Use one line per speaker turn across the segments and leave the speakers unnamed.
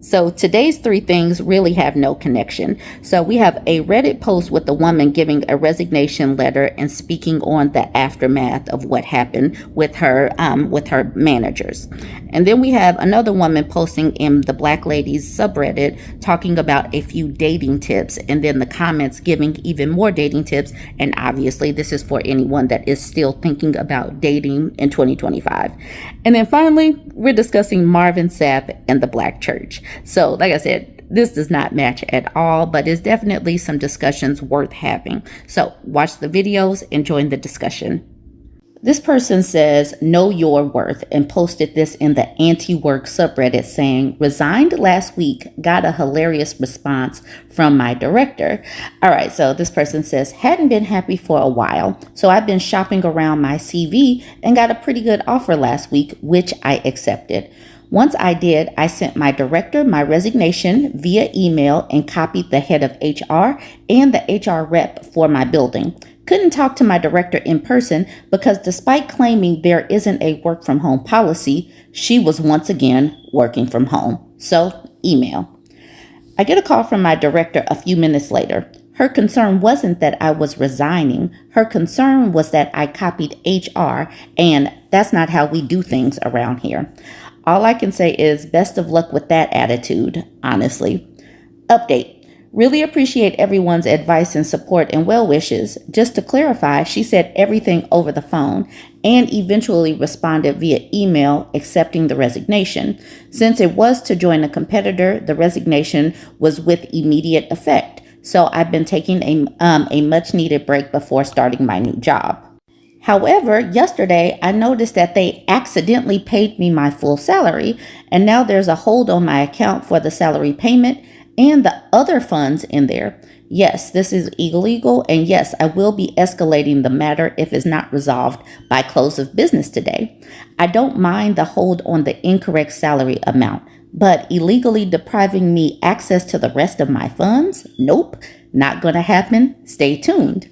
So today's three things really have no connection. So we have a Reddit post with a woman giving a resignation letter and speaking on the aftermath of what happened with her managers. And then we have another woman posting in the Black Ladies subreddit talking about a few dating tips, and then the comments giving even more dating tips. And obviously this is for anyone that is still thinking about dating in 2025. And then finally, we're discussing Marvin Sapp and the Black church. So, like I said, this does not match at all, but it's definitely some discussions worth having. So, watch the videos and join the discussion. This person says, know your worth, and posted this in the anti-work subreddit saying, resigned last week, got a hilarious response from my director. All right, so this person says, hadn't been happy for a while, so I've been shopping around my CV and got a pretty good offer last week, which I accepted. Once I did, I sent my director my resignation via email and copied the head of HR and the HR rep for my building. Couldn't talk to my director in person because despite claiming there isn't a work from home policy, she was once again working from home. So, email. I get a call from my director a few minutes later. Her concern wasn't that I was resigning. Her concern was that I copied HR, and that's not how we do things around here. All I can say is best of luck with that attitude, honestly. Update. Really appreciate everyone's advice and support and well wishes. Just to clarify, she said everything over the phone and eventually responded via email accepting the resignation. Since it was to join a competitor, the resignation was with immediate effect. So I've been taking a much needed break before starting my new job. However, yesterday I noticed that they accidentally paid me my full salary, and now there's a hold on my account for the salary payment and the other funds in there. Yes, this is illegal, and yes, I will be escalating the matter if it's not resolved by close of business today. I don't mind the hold on the incorrect salary amount, but illegally depriving me access to the rest of my funds? Nope, not going to happen. Stay tuned.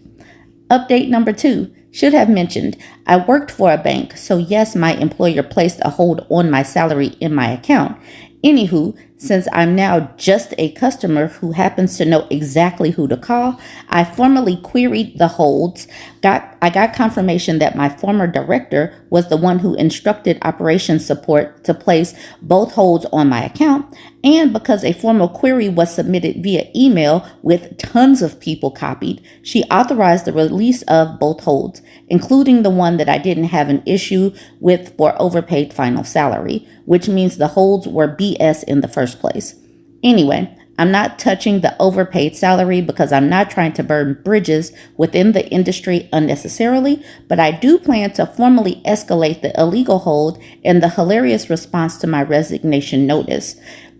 Update number 2. Should have mentioned, I worked for a bank, so yes, my employer placed a hold on my salary in my account. Anywho, since I'm now just a customer who happens to know exactly who to call, I formally queried the holds. I got confirmation that my former director was the one who instructed operations support to place both holds on my account, and because a formal query was submitted via email with tons of people copied, she authorized the release of both holds, including the one that I didn't have an issue with for overpaid final salary, which means the holds were BS in the first place. Anyway, I'm not touching the overpaid salary because I'm not trying to burn bridges within the industry unnecessarily, but I do plan to formally escalate the illegal hold and the hilarious response to my resignation notice.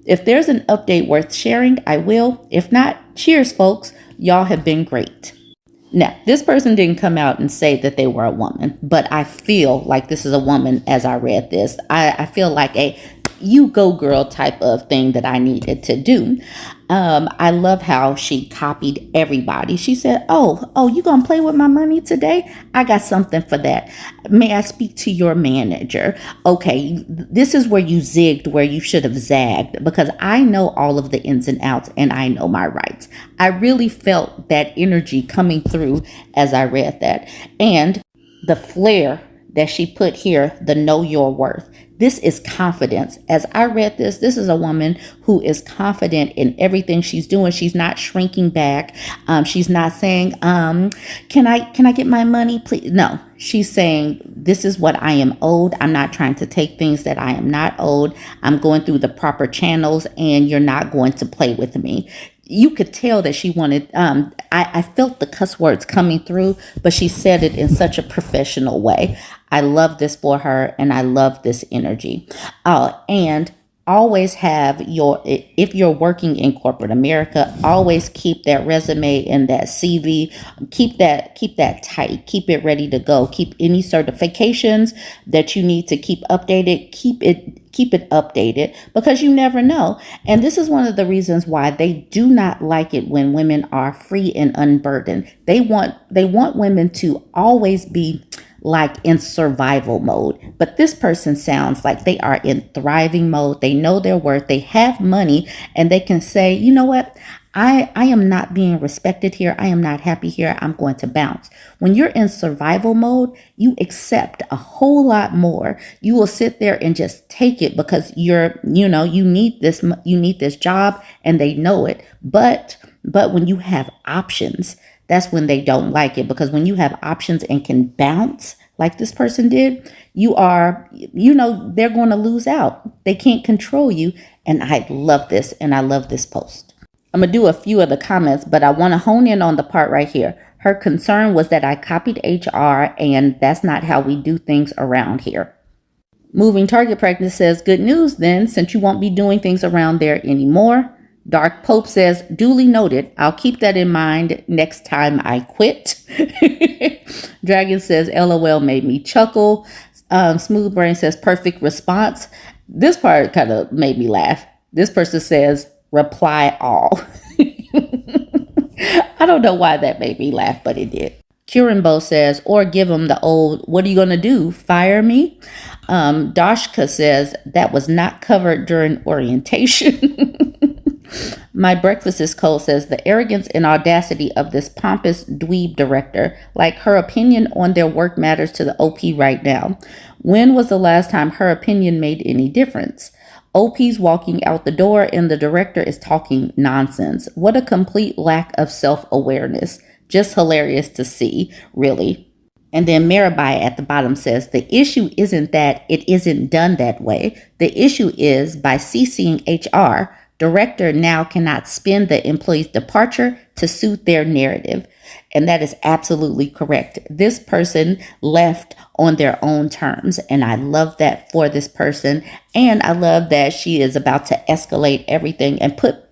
If there's an update worth sharing, I will. If not, cheers, folks. Y'all have been great. Now, this person didn't come out and say that they were a woman, but I feel like this is a woman as I read this. I feel like a you go girl type of thing that I needed to do. I love how she copied everybody. She said, oh, you gonna play with my money today? I got something for that. May I speak to your manager? Okay, this is where you zigged where you should have zagged, because I know all of the ins and outs and I know my rights. I really felt that energy coming through as I read that. And the flair that she put here, the know your worth. This is confidence. As I read this is a woman who is confident in everything she's doing. She's not shrinking back. She's not saying, can I get my money, please? No, she's saying, this is what I am owed. I'm not trying to take things that I am not owed. I'm going through the proper channels, and you're not going to play with me. You could tell that she wanted, I felt the cuss words coming through, but she said it in such a professional way. I love this for her, and I love this energy. And always have if you're working in corporate America, always keep that resume and that CV, keep that tight, keep it ready to go. Keep any certifications that you need to keep updated, keep it updated, because you never know. And this is one of the reasons why they do not like it when women are free and unburdened. They want women to always be like in survival mode. But this person sounds like they are in thriving mode. They know their worth. They have money and they can say, you know what? I am not being respected here. I am not happy here. I'm going to bounce. When you're in survival mode, you accept a whole lot more. You will sit there and just take it because you need this job and they know it. But when you have options, that's when they don't like it, because when you have options and can bounce like this person did, they're going to lose out. They can't control you. And I love this. And I love this post. I'm going to do a few of the comments, but I want to hone in on the part right here. Her concern was that I copied HR, and that's not how we do things around here. Moving Target Practice says, good news then, since you won't be doing things around there anymore. Dark Pope says, duly noted. I'll keep that in mind next time I quit. Dragon says, LOL made me chuckle. Smooth Brain says, perfect response. This part kind of made me laugh. This person says, reply all. I don't know why that made me laugh, but it did. Kirimbo says, or give them the old, what are you going to do? Fire me? Dashka says, that was not covered during orientation. My breakfast is cold says, the arrogance and audacity of this pompous dweeb director, like her opinion on their work matters to the OP right now. When was the last time her opinion made any difference? OP's walking out the door and the director is talking nonsense. What a complete lack of self-awareness. Just hilarious to see, really. And then Mirabai at the bottom says, the issue isn't that it isn't done that way. The issue is by CCing HR, director now cannot spin the employee's departure to suit their narrative. And that is absolutely correct. This person left on their own terms. And I love that for this person. And I love that she is about to escalate everything and put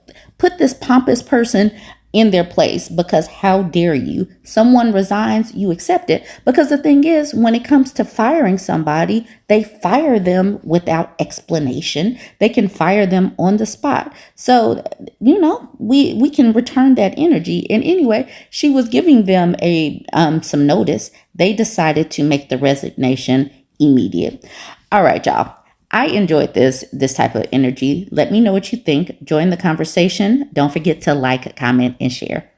this pompous person in their place, because how dare you? Someone resigns, you accept it. Because the thing is, when it comes to firing somebody, they fire them without explanation. They can fire them on the spot. So, we can return that energy. And anyway, she was giving them some notice. They decided to make the resignation immediate. All right, y'all. I enjoyed this type of energy. Let me know what you think. Join the conversation. Don't forget to like, comment, and share.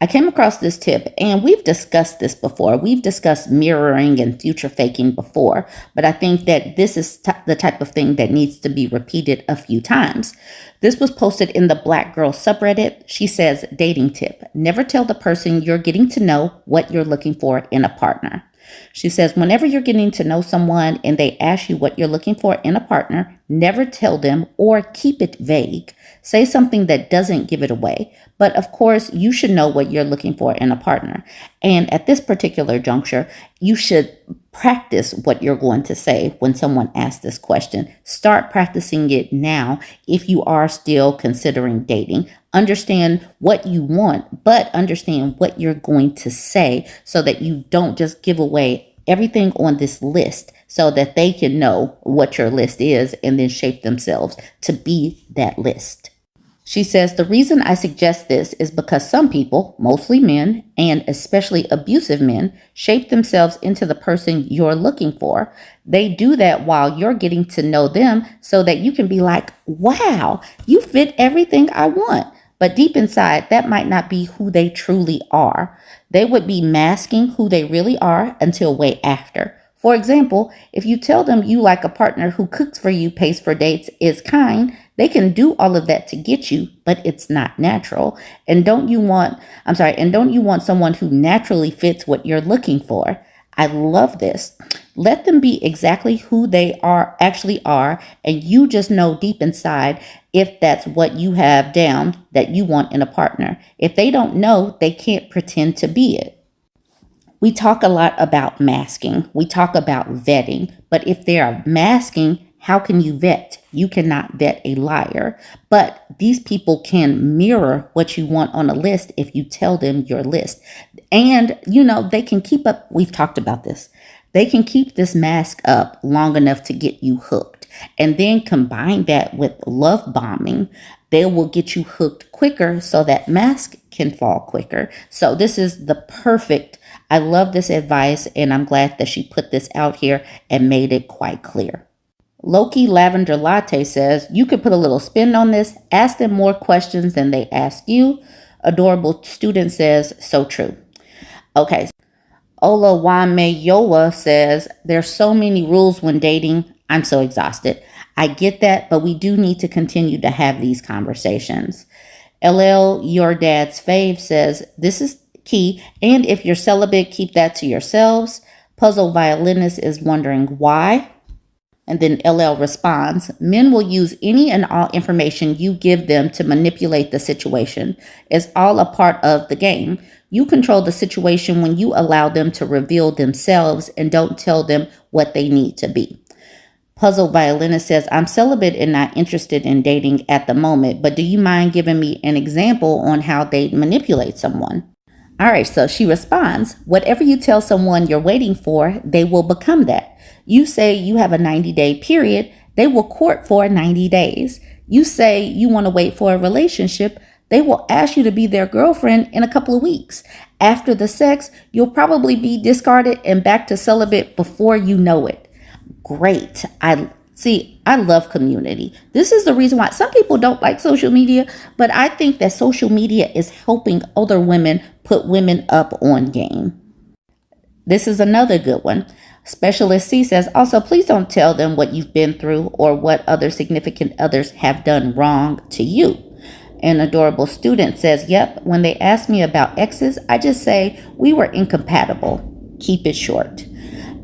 I came across this tip, and we've discussed this before. We've discussed mirroring and future faking before, but I think that this is the type of thing that needs to be repeated a few times. This was posted in the Black Girl subreddit. She says, dating tip, never tell the person you're getting to know what you're looking for in a partner. She says, whenever you're getting to know someone and they ask you what you're looking for in a partner, never tell them or keep it vague. Say something that doesn't give it away. But of course, you should know what you're looking for in a partner. And at this particular juncture, you should practice what you're going to say when someone asks this question. Start practicing it now if you are still considering dating. Understand what you want, but understand what you're going to say so that you don't just give away everything on this list, so that they can know what your list is and then shape themselves to be that list. She says, the reason I suggest this is because some people, mostly men, and especially abusive men, shape themselves into the person you're looking for. They do that while you're getting to know them so that you can be like, wow, you fit everything I want. But deep inside, that might not be who they truly are. They would be masking who they really are until way after. For example, if you tell them you like a partner who cooks for you, pays for dates, is kind, they can do all of that to get you, but it's not natural. And don't you want someone who naturally fits what you're looking for? I love this. Let them be exactly who they actually are, and you just know deep inside if that's what you have down that you want in a partner. If they don't know, they can't pretend to be it. We talk a lot about masking. We talk about vetting. But if they are masking, how can you vet? You cannot vet a liar. But these people can mirror what you want on a list if you tell them your list. And, they can keep up. We've talked about this. They can keep this mask up long enough to get you hooked. And then combine that with love bombing. They will get you hooked quicker so that mask can fall quicker. So this is the perfect I love this advice, and I'm glad that she put this out here and made it quite clear. Loki Lavender Latte says, you could put a little spin on this. Ask them more questions than they ask you. Adorable Student says, so true. Okay. Ola Wameyowa says, there's so many rules when dating. I'm so exhausted. I get that, but we do need to continue to have these conversations. LL, your dad's fave, says, this is key. And if you're celibate, keep that to yourselves. Puzzle Violinist is wondering why. And then LL responds, men will use any and all information you give them to manipulate the situation. It's all a part of the game. You control the situation when you allow them to reveal themselves and don't tell them what they need to be. Puzzle Violinist says, I'm celibate and not interested in dating at the moment, but do you mind giving me an example on how they manipulate someone? All right, so she responds, whatever you tell someone you're waiting for, they will become that. You say you have a 90-day period, they will court for 90 days. You say you want to wait for a relationship, they will ask you to be their girlfriend in a couple of weeks. After the sex, you'll probably be discarded and back to celibate before you know it. Great. I love community. This is the reason why some people don't like social media, but I think that social media is helping other women put women up on game. This is another good one. Specialist C says, also, please don't tell them what you've been through or what other significant others have done wrong to you. An adorable student says, yep, when they ask me about exes, I just say we were incompatible. Keep it short.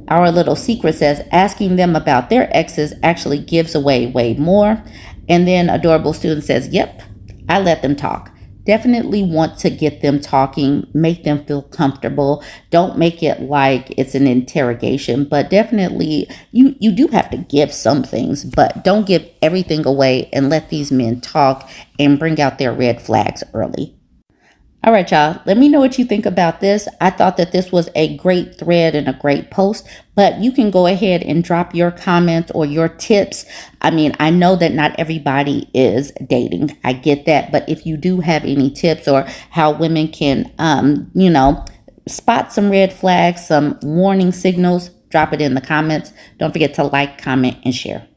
Our little secret says, asking them about their exes actually gives away way more. And then adorable student says, yep, I let them talk. Definitely want to get them talking, make them feel comfortable. Don't make it like it's an interrogation, but definitely you do have to give some things, but don't give everything away and let these men talk and bring out their red flags early. All right, y'all, let me know what you think about this. I thought that this was a great thread and a great post, but you can go ahead and drop your comments or your tips. I mean, I know that not everybody is dating. I get that. But if you do have any tips or how women can, spot some red flags, some warning signals, drop it in the comments. Don't forget to like, comment, and share.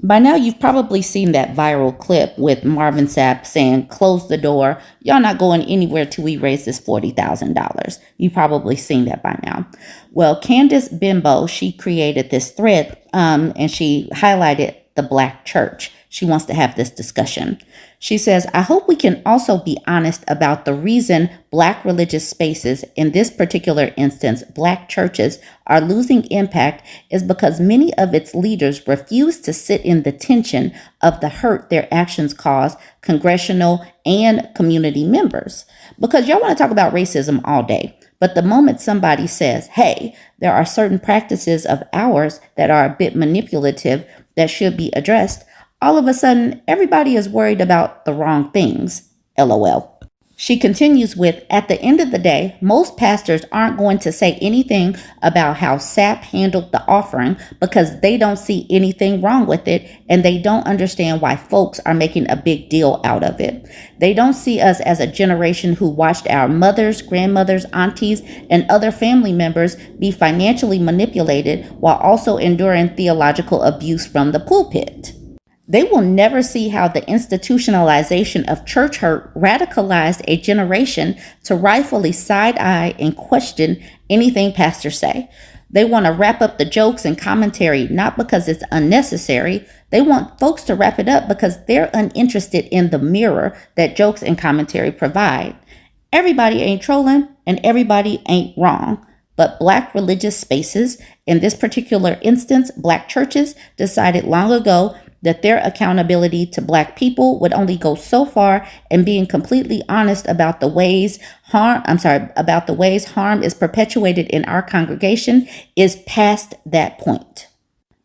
By now, you've probably seen that viral clip with Marvin Sapp saying, close the door. Y'all not going anywhere till we raise this $40,000. You've probably seen that by now. Well, Candace Bimbo, she created this thread and she highlighted the Black church. She wants to have this discussion. She says, I hope we can also be honest about the reason Black religious spaces, in this particular instance, Black churches, are losing impact is because many of its leaders refuse to sit in the tension of the hurt their actions cause congressional and community members. Because y'all want to talk about racism all day. But the moment somebody says, hey, there are certain practices of ours that are a bit manipulative that should be addressed, all of a sudden, everybody is worried about the wrong things. LOL. She continues with, at the end of the day, most pastors aren't going to say anything about how Sapp handled the offering because they don't see anything wrong with it and they don't understand why folks are making a big deal out of it. They don't see us as a generation who watched our mothers, grandmothers, aunties, and other family members be financially manipulated while also enduring theological abuse from the pulpit. They will never see how the institutionalization of church hurt radicalized a generation to rightfully side-eye and question anything pastors say. They want to wrap up the jokes and commentary not because it's unnecessary. They want folks to wrap it up because they're uninterested in the mirror that jokes and commentary provide. Everybody ain't trolling and everybody ain't wrong. But Black religious spaces, in this particular instance, Black churches, decided long ago that their accountability to Black people would only go so far, and being completely honest about the ways harm is perpetuated in our congregation is past that point.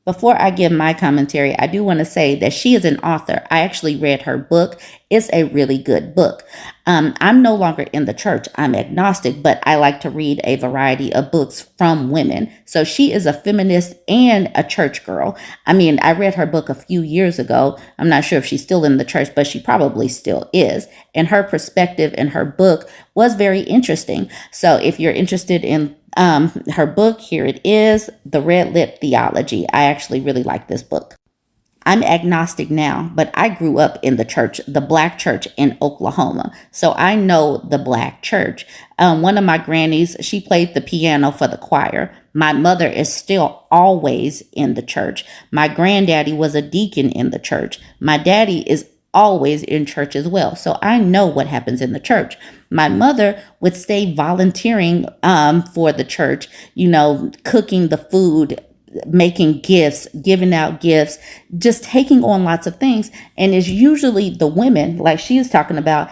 Before I give my commentary, I do want to say that she is an author. I actually read her book. It's a really good book. I'm no longer in the church. I'm agnostic, but I like to read a variety of books from women. So she is a feminist and a church girl. I mean, I read her book a few years ago. I'm not sure if she's still in the church, but she probably still is. And her perspective in her book was very interesting. So if you're interested in her book, here it is, The Red Lip Theology. I actually really like this book. I'm agnostic now, but I grew up in the church, the black church in Oklahoma. So I know the black church. One of my grannies, she played the piano for the choir. My mother is still always in the church. My granddaddy was a deacon in the church. My daddy is always in church as well. So I know what happens in the church. My mother would stay volunteering for the church, cooking the food, making gifts, giving out gifts, just taking on lots of things. And it's usually the women, like she is talking about,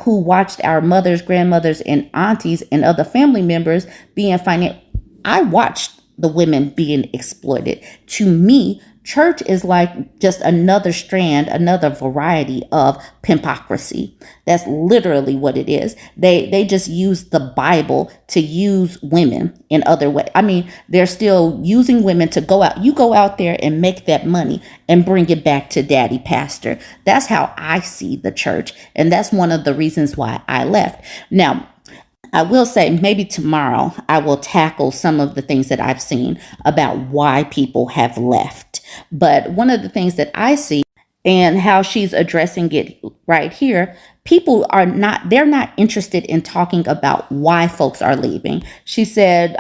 who watched our mothers, grandmothers, and aunties and other family members being financial. I watched the women being exploited. To me, church is like just another strand, another variety of pimpocracy. That's literally what it is. They just use the Bible to use women in other ways. I mean, they're still using women to go out. You go out there and make that money and bring it back to daddy pastor. That's how I see the church. And that's one of the reasons why I left. Now, I will say maybe tomorrow I will tackle some of the things that I've seen about why people have left. But one of the things that I see and how she's addressing it right here, people are not, they're not interested in talking about why folks are leaving. She said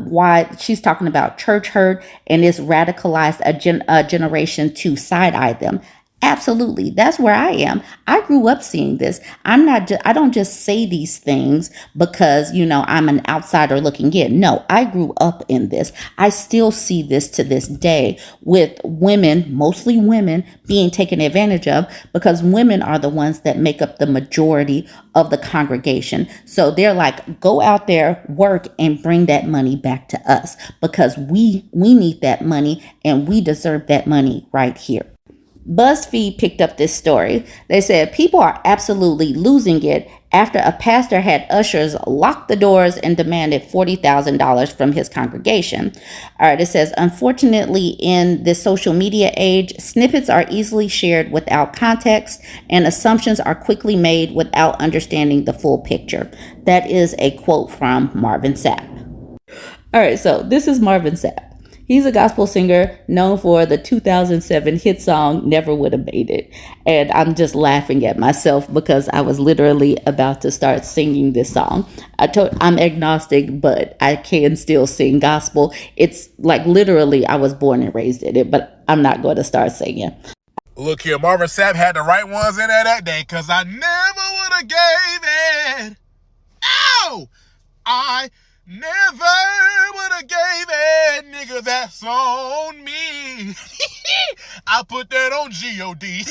why she's talking about church hurt and it's radicalized a generation to side eye them. Absolutely. That's where I am. I grew up seeing this. I don't just say these things because, I'm an outsider looking in. No, I grew up in this. I still see this to this day with women, mostly women, being taken advantage of because women are the ones that make up the majority of the congregation. So they're like, go out there, work, and bring that money back to us because we need that money and we deserve that money right here. BuzzFeed picked up this story. They said people are absolutely losing it after a pastor had ushers lock the doors and demanded $40,000 from his congregation. All right, it says, unfortunately, in this social media age, snippets are easily shared without context and assumptions are quickly made without understanding the full picture. That is a quote from Marvin Sapp. All right, so this is Marvin Sapp. He's a gospel singer known for the 2007 hit song, Never Would Have Made It. And I'm just laughing at myself because I was literally about to start singing this song. I'm agnostic, but I can still sing gospel. It's like literally I was born and raised in it, but I'm not going to start singing.
Look here, Marvin Sapp had the right ones in there that day because I never would have gave it. Ow! I never would have gave it, nigga, that's on me. I put that on G-O-D.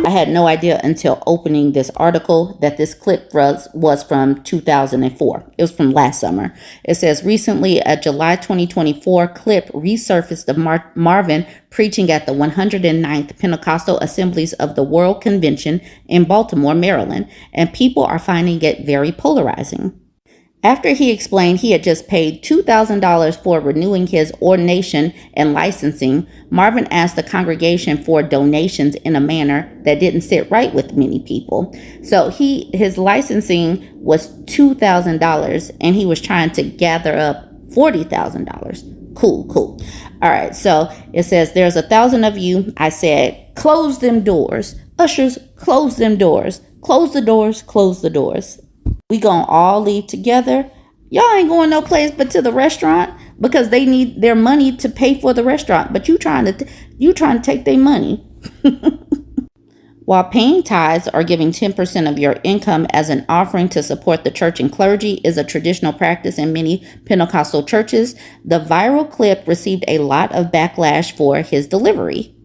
I had no idea until opening this article that this clip was from 2004. It was from last summer. It says, recently, a July 2024 clip resurfaced of Marvin preaching at the 109th Pentecostal Assemblies of the World Convention in Baltimore, Maryland, and people are finding it very polarizing. After he explained he had just paid $2,000 for renewing his ordination and licensing, Marvin asked the congregation for donations in a manner that didn't sit right with many people. So his licensing was $2,000 and he was trying to gather up $40,000. Cool. All right, so it says, there's 1,000 of you. I said, close them doors. Ushers, close them doors. Close the doors, close the doors. We gonna all leave together. Y'all ain't going no place but to the restaurant because they need their money to pay for the restaurant. But you trying to take their money. While paying tithes or giving 10% of your income as an offering to support the church and clergy is a traditional practice in many Pentecostal churches, the viral clip received a lot of backlash for his delivery.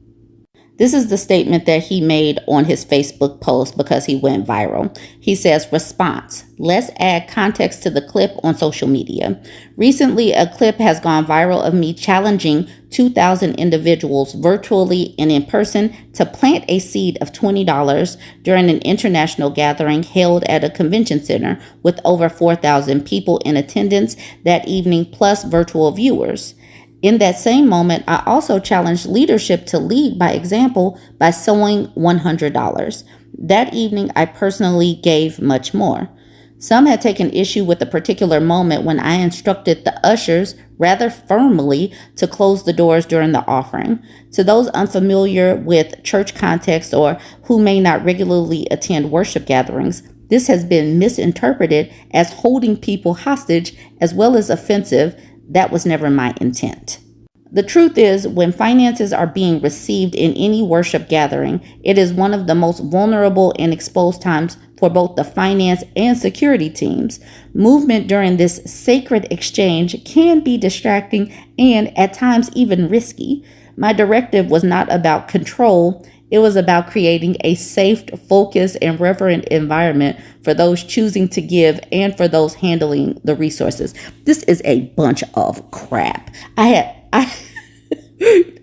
This is the statement that he made on his Facebook post because he went viral. He says, response, let's add context to the clip on social media. Recently, a clip has gone viral of me challenging 2,000 individuals virtually and in person to plant a seed of $20 during an international gathering held at a convention center with over 4,000 people in attendance that evening plus virtual viewers. In that same moment, I also challenged leadership to lead by example by sowing $100. That evening, I personally gave much more. Some had taken issue with a particular moment when I instructed the ushers rather firmly to close the doors during the offering. To those unfamiliar with church context or who may not regularly attend worship gatherings, this has been misinterpreted as holding people hostage as well as offensive. That was never my intent. The truth is, when finances are being received in any worship gathering, it is one of the most vulnerable and exposed times for both the finance and security teams. Movement during this sacred exchange can be distracting and at times even risky. My directive was not about control. It was about creating a safe, focused, and reverent environment for those choosing to give and for those handling the resources. This is a bunch of crap. I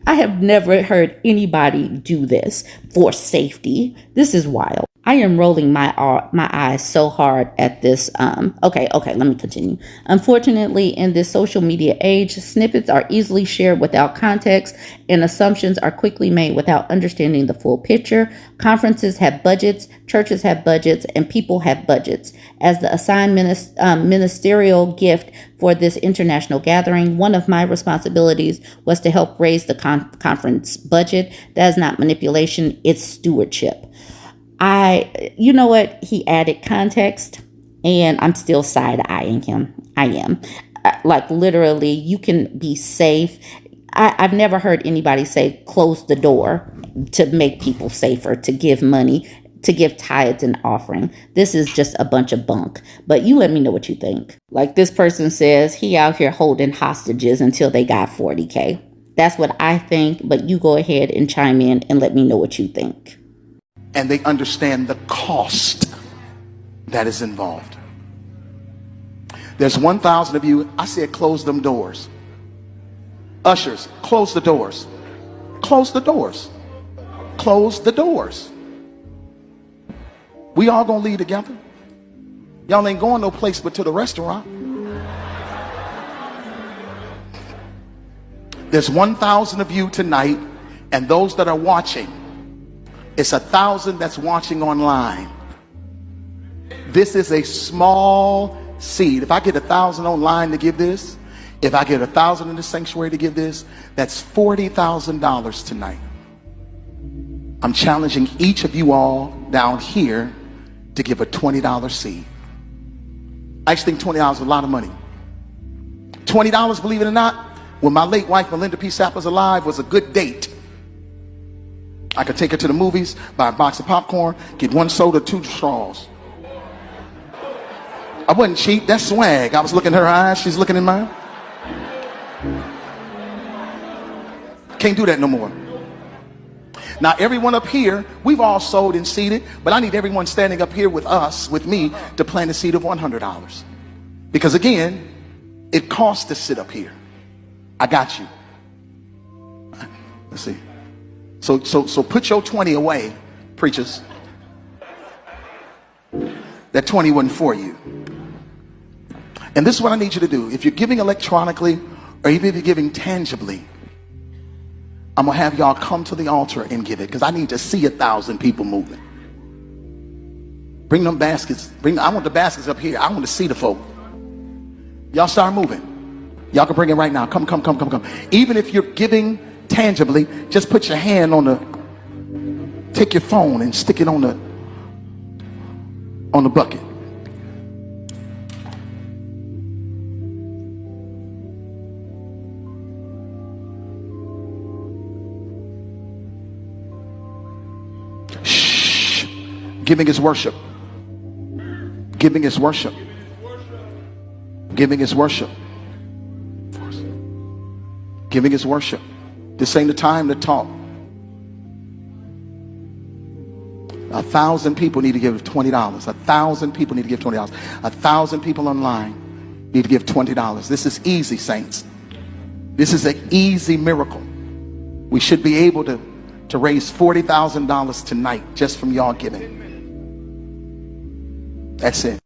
have never heard anybody do this for safety. This is wild. I am rolling my eyes so hard at this. Okay, let me continue. Unfortunately, in this social media age, snippets are easily shared without context and assumptions are quickly made without understanding the full picture. Conferences have budgets, churches have budgets, and people have budgets. As the assigned ministerial gift for this international gathering, one of my responsibilities was to help raise the conference budget. That is not manipulation, it's stewardship. You know what? He added context and I'm still side-eyeing him. I am. Like literally, you can be safe. I've never heard anybody say close the door to make people safer, to give money, to give tithes and offering. This is just a bunch of bunk. But you let me know what you think. Like this person says, he out here holding hostages until they got 40K. That's what I think, but you go ahead and chime in and let me know what you think.
And they understand the cost that is involved. There's 1,000 of you. I said close them doors. Ushers, close the doors. Close the doors. Close the doors. We all gonna leave together. Y'all ain't going no place but to the restaurant. There's 1,000 of you tonight, and those that are watching, it's 1,000 that's watching online. This is a small seed. If I get 1,000 online to give this, if I get 1,000 in the sanctuary to give this, that's $40,000 tonight. I'm challenging each of you all down here to give a $20 seed. I actually think $20 is a lot of money. $20, believe it or not, when my late wife Melinda P. Sapp was alive, was a good date. I could take her to the movies, buy a box of popcorn, get 1 soda, 2 straws. I wasn't cheap, that's swag. I was looking in her eyes, she's looking in mine. Can't do that no more. Now everyone up here, we've all sold and seeded, but I need everyone standing up here with us, with me, to plant a seed of $100. Because again, it costs to sit up here. I got you. Let's see. So put your 20 away, preachers. That 20 wasn't for you. And this is what I need you to do. If you're giving electronically or even if you're giving tangibly, I'm gonna have y'all come to the altar and give it, because I need to see 1,000 people moving. Bring them baskets. I want the baskets up here. I want to see the folk. Y'all start moving. Y'all can bring it right now. Come. Even if you're giving tangibly, just put your hand on take your phone and stick it on the bucket. Shh. Giving is worship. Giving is worship. Giving is worship. Giving is worship. This ain't the time to talk. 1,000 people need to give $20. 1,000 people need to give $20. 1,000 people online need to give $20. This is easy, saints. This is an easy miracle. We should be able to raise $40,000 tonight just from y'all giving. That's it.